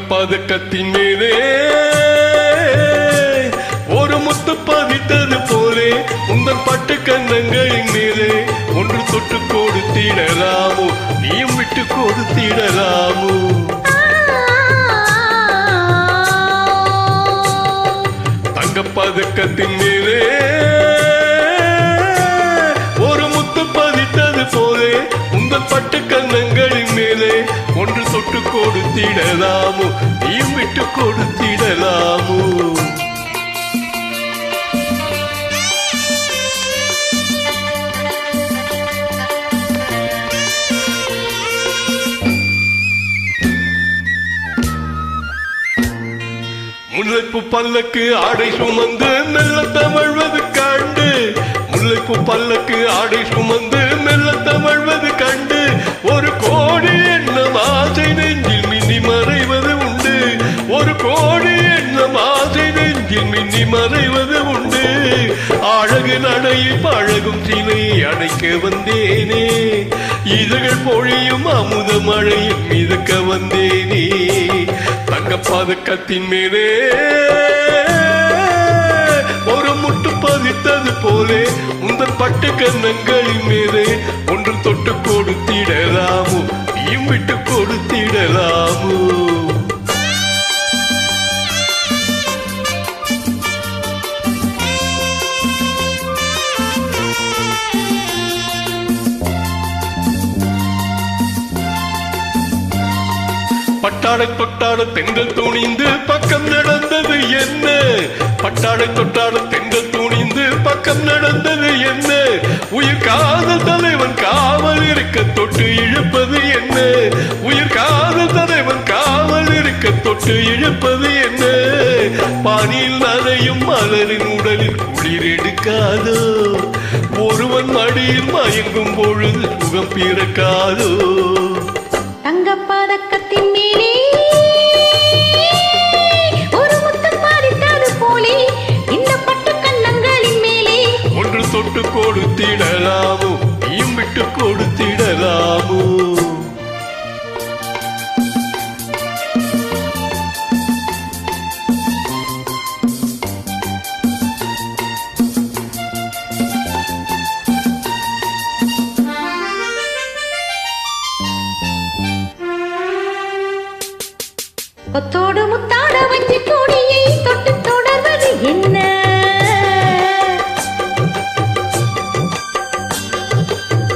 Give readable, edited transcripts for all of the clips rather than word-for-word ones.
பதக்கத்தின் மேலே ஒரு முத்து பதித்தது போலே உங்கள் பட்டு கன்னங்களின் மேலே ஒன்று தொட்டு கொடுத்திடலாமோ நீயும் விட்டு கொடுத்திடலாமோ தங்க பதக்கத்தின் மேலே ஒரு முத்து பதித்தது போலே உங்கள் பட்டு கன்னங்களின் மேலே ஒன்று தொட்டு கொடுத்திடலாமோ நீயும் விட்டு கொடுத்திடலாமோ முல்லைப்பூ பல்லக்கு ஆடை சுமந்து மெல்ல தவழ்வது கண்டு முல்லைப்பூ பல்லக்கு ஆடை சுமந்து மெல்ல தவழ்வது கண்டு ஒரு கோடி எண்ணம் ஆசை நெஞ்சில் மின்னி மறைவது உண்டு ஒரு கோடி எண்ணம் ஆசை நெஞ்சில் மின்னி மறைவது உண்டு அழகு நடையில் பழகும் சிலை அடைக்க வந்தேனே இதழ்கள் பொழியும் அமுத மழையில் மிதக்க வந்தேனே தங்க பதக்கத்தின் மேலே ஒரு முட்டு பதித்தது போலே உங்கள் பட்டு கன்னங்களின் மேலே ஒன்று தொட்டு கொடுத்திடலாமோ நீயும் விட்டு கொடுத்திடலாமோ பட்டாடை தொட்டாட தெங்கள் துணிந்து பக்கம் நடந்தது என்ன பட்டாடை தொட்டாட தெங்கள் துணிந்து பக்கம் நடந்தது என்ன உயிர் காதல் தலைவன் காவல் இருக்க தொட்டு இழுப்பது என்ன உயிர் காதல் தலைவன் காவல் இருக்க தொட்டு இழுப்பது என்ன பானியில் நனையும் மலரின் உடலில் குளிர் எடுக்காதோ ஒருவன் மடியில் மயங்கும் பொழுது சுகம் பிறக்காதோ தங்கப்பதக்கத்தின் மேலே ஒரு முத்தம் பதித்தது போலே இந்த பட்டு கன்னங்களின் மேலே ஒன்று தொட்டு கொடுத்திடலாமோ நீயும் விட்டு கொடுத்திடலாமோ கொத்தோடு முத்தாட வஞ்சி கொடியை தொட்டு தொடர்வது என்ன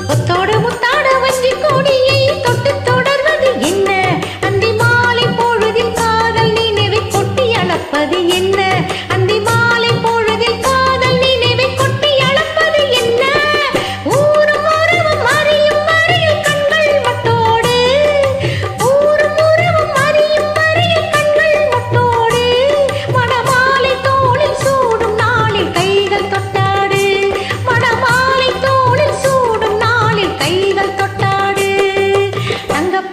கொத்தோடு முத்தாட வஞ்சி கொடியை தொட்டு தொடர்வது என்ன அந்தி மாலை பொழுதில் காதல் நினைவை கொட்டி அளப்பது என்ன அந்தி மாலை பொழுதில் காதல் நினைவை கொட்டி அளப்பது என்ன ஊரும் உறவும் அறியும் வரையில் கண்கள் மட்டோடு ஊரும் உறவும் அறியும்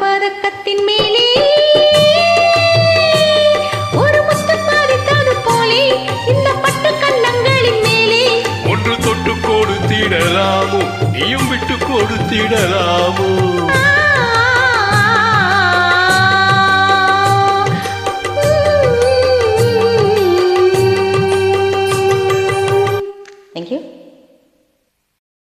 பதக்கத்தின் மேலே ஒரு முத்து பதித்தது போலே இந்த பட்டு கன்னங்களின் மேலே ஒன்று தொட்டு கொடுத்திடலாமோ நீயும் விட்டு கொடுத்திடலாமோ Thank you.